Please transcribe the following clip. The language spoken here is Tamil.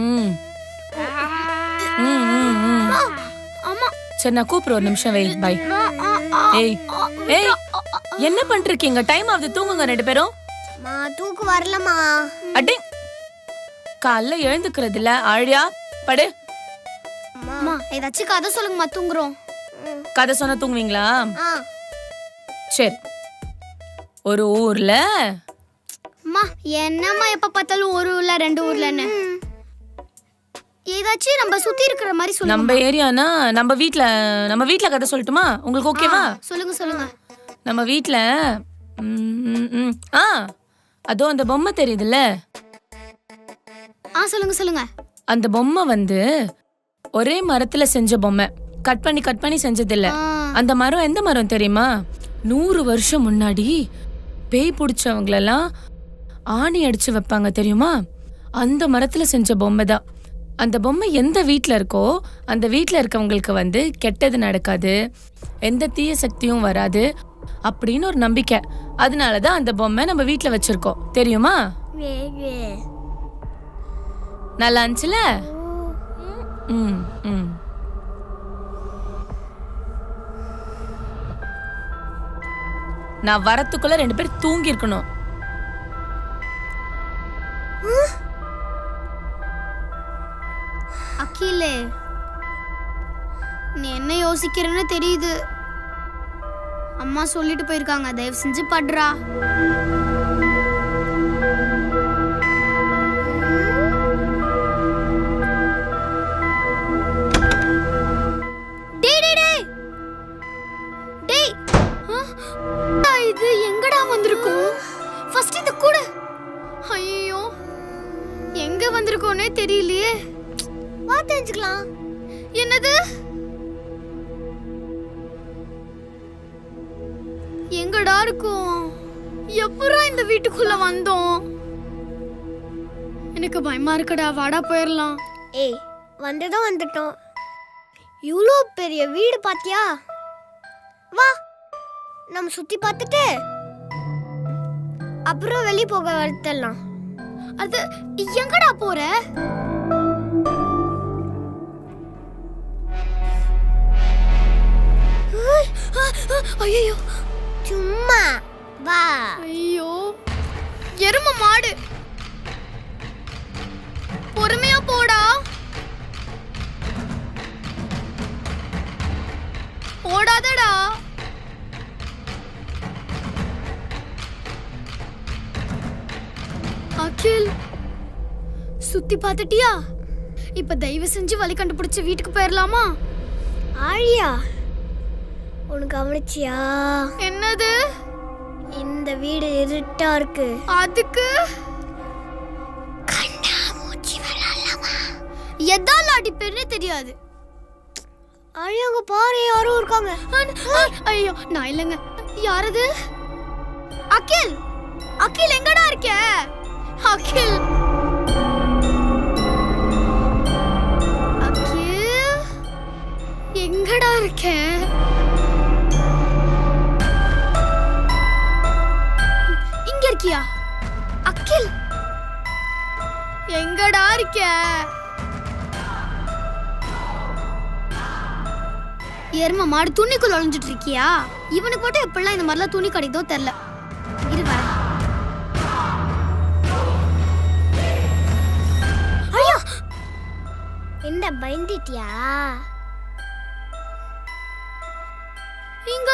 ம் அம்மா சரி நான் கூப்பிடுற ஒரு நிமிஷம் வெய் பை. ஏய் ஏய் என்ன பண்றீங்க? டைம் ஆகுது, தூங்குங்க ரெண்டு பேரும். மா தூக்கு வரலமா. அடே காலைல எழுந்துக்கிறது இல்ல, ஆழியா படு. அம்மா ஏதாச்சும் கதை சொல்லுங்கம்மா, தூங்குறோம். கதை சொன்னா தூங்குவீங்களா? சரி. ஒரு ஊர்ல அம்மா என்னம்மா எப்ப பார்த்தாலும் ஒரு ஊர்ல ரெண்டு ஊர்லன்னு, ஏதாச்சும் நம்ம சுத்தி இருக்கிற மாதிரி சொல்லுங்க. நம்ம ஏரியானா நம்ம வீட்ல கதை சொல்லட்டுமா? உங்களுக்கு ஓகேவா? சொல்லுங்க சொல்லுங்க. நம்ம வீட்ல அதோ அந்த பொம்மை தெரியுதுல்ல, சொல்லுங்க சொல்லுங்க. அந்த பொம்மை வந்து ஒரே மரத்துல செஞ்ச பொம்மை, கட் பண்ணி செஞ்சது இல்ல. அந்த மரம் எந்த மரம் தெரியுமா? 100 வருஷம் முன்னாடி பேய் பிடிச்சவங்களெல்லாம் ஆணி அடிச்சு வைப்பாங்க தெரியுமா? அந்த மரத்துல செஞ்ச பொம்மை தான். அந்த பொம்மை எந்த வீட்ல இருக்கோ அந்த வீட்ல இருக்கவங்களுக்கு வந்து கெட்டது நடக்காது, எந்த தீய சக்தியும் வராது அப்படின்னு ஒரு நம்பிக்கை. அதனாலதான் அந்த பொம்மை நம்ம வீட்ல வச்சிருக்கோம் தெரியுமா? நல்லா இருந்துச்சுல? நான் வரத்துக்குள்ள 2 பேர் தூங்கி இருக்கணும். அகிலே, நீ என்ன யோசிக்கிறன்னு தெரியுது. அம்மா சொல்லிட்டு போயிருக்காங்க, தயவு செஞ்சு படுறா. இது எங்கடா வந்திருக்கும்? ஃபர்ஸ்ட் இந்த கூட. ஐயோ எங்க வந்திருக்கோனே தெரியலையே. வா தெரிஞ்சுக்கலாம். என்னது? எங்கடா இருக்கும்? எப்பறா இந்த வீட்டுக்குள்ள வந்தோம்? எனக்கு பயமா இருக்குடா, வாடா போயிரலாம். ஏய் வந்ததும் வந்துட்டோம். இவ்ளோ பெரிய வீடு பாத்தியா? வா நம்ம சுத்தி பார்த்துட்டு அப்புறம் வெளிய போக வரதெல்லாம். அது எங்கடா போற? ஐயோ சும்மா வா. ஐயோ எரும மாடு, பொறுமையா போடா. போடாதடா. அகில் சுத்தி பார்த்துட்டியா? இப்ப தயவு செஞ்சு வழி கண்டுபிடிச்சு வீட்டுக்கு போயிடலாமா? ஆழியா உனக்கு கவனிச்சியா? என்னது? இந்த வீடு இருட்டா இருக்கு, அதுக்கு கண்ணாமூச்சி விளையாடலாமா? எதால அடிப்பேன்னு தெரியாது. அங்க பாரு யாரும் இருக்காங்க. ஐயோ நான் இல்லைங்க. யாரது? அகில், அகில் எங்கடா இருக்க? அகில், அகில் எங்கடா இருக்க? இங்க இருக்கியா? அகில் எங்கடா இருக்க? எரும மாடு துணிக்குள்ள ஒளிஞ்சிட்டு இருக்கியா? இவனுக்கு மட்டும் எப்படிலாம் இந்த மாதிரிலாம் துணி கிடைக்குதோ தெரியல. இரு வர. ஐயோ என்ன பயந்துட்டியா? இங்க